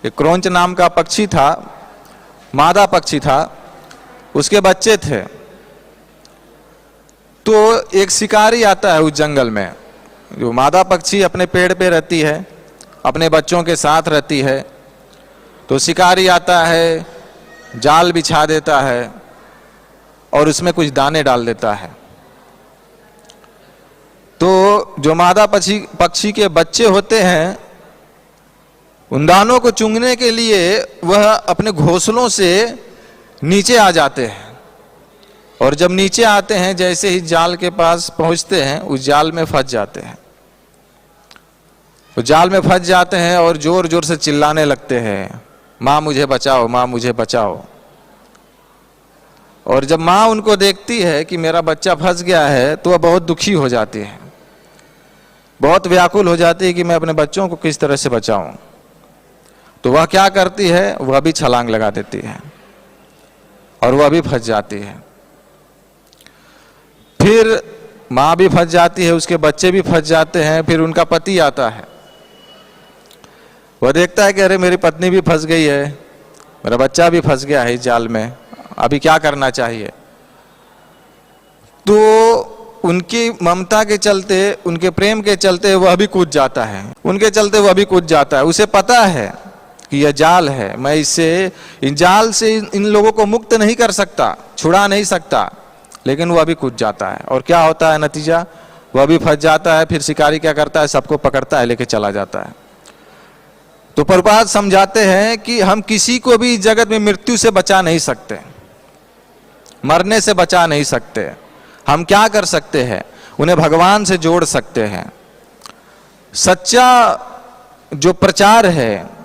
एक क्रोंच नाम का पक्षी था, मादा पक्षी था, उसके बच्चे थे। तो एक शिकारी आता है उस जंगल में। जो मादा पक्षी अपने पेड़ पे रहती है, अपने बच्चों के साथ रहती है, तो शिकारी आता है, जाल बिछा देता है और उसमें कुछ दाने डाल देता है। तो जो मादा पक्षी के बच्चे होते हैं, उन दानों को चुंगने के लिए वह अपने घोंसलों से नीचे आ जाते हैं। और जब नीचे आते हैं, जैसे ही जाल के पास पहुंचते हैं, उस जाल में फंस जाते हैं। वो जाल में फंस जाते हैं और जोर जोर से चिल्लाने लगते हैं, माँ मुझे बचाओ, माँ मुझे बचाओ। और जब माँ उनको देखती है कि मेरा बच्चा फंस गया है, तो वह बहुत दुखी हो जाती है, बहुत व्याकुल हो जाती है कि मैं अपने बच्चों को किस तरह से बचाऊं। तो वह क्या करती है, वह भी छलांग लगा देती है और वह भी फंस जाती है। फिर माँ भी फंस जाती है, उसके बच्चे भी फंस जाते हैं। फिर उनका पति आता है, वह देखता है कि अरे मेरी पत्नी भी फंस गई है, मेरा बच्चा भी फंस गया है इस जाल में, अभी क्या करना चाहिए। तो उनकी ममता के चलते, उनके प्रेम के चलते वह भी कूद जाता है, उनके चलते वह भी कूद जाता है। उसे पता है कि यह जाल है, मैं इससे, इन जाल से इन लोगों को मुक्त नहीं कर सकता, छुड़ा नहीं सकता, लेकिन वह भी कूद जाता है। और क्या होता है नतीजा, वह भी फंस जाता है। फिर शिकारी क्या करता है, सबको पकड़ता है, लेके चला जाता है। तो प्रभुपाद समझाते हैं कि हम किसी को भी इस जगत में मृत्यु से बचा नहीं सकते, मरने से बचा नहीं सकते। हम क्या कर सकते हैं, उन्हें भगवान से जोड़ सकते हैं। सच्चा जो प्रचार है,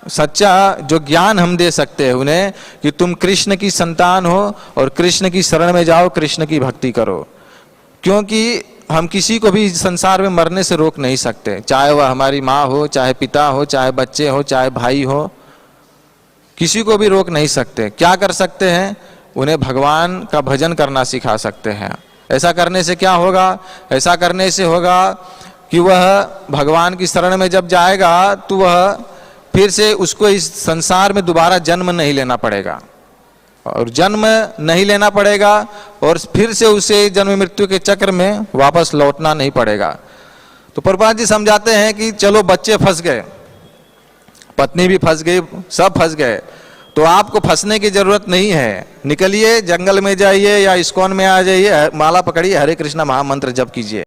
सच्चा जो ज्ञान हम दे सकते हैं उन्हें, कि तुम कृष्ण की संतान हो और कृष्ण की शरण में जाओ, कृष्ण की भक्ति करो। क्योंकि हम किसी को भी संसार में मरने से रोक नहीं सकते, चाहे वह हमारी माँ हो, चाहे पिता हो, चाहे बच्चे हो, चाहे भाई हो, किसी को भी रोक नहीं सकते। क्या कर सकते हैं, उन्हें भगवान का भजन करना सिखा सकते हैं। ऐसा करने से क्या होगा, ऐसा करने से होगा कि वह भगवान की शरण में जब जाएगा तो वह फिर से, उसको इस संसार में दोबारा जन्म नहीं लेना पड़ेगा, और जन्म नहीं लेना पड़ेगा, और फिर से उसे जन्म मृत्यु के चक्र में वापस लौटना नहीं पड़ेगा। तो प्रभुपाद जी समझाते हैं कि चलो बच्चे फंस गए, पत्नी भी फंस गई, सब फंस गए, तो आपको फंसने की जरूरत नहीं है। निकलिए, जंगल में जाइए या इस्कॉन में आ जाइए, माला पकड़िए, हरे कृष्णा महामंत्र जप कीजिए।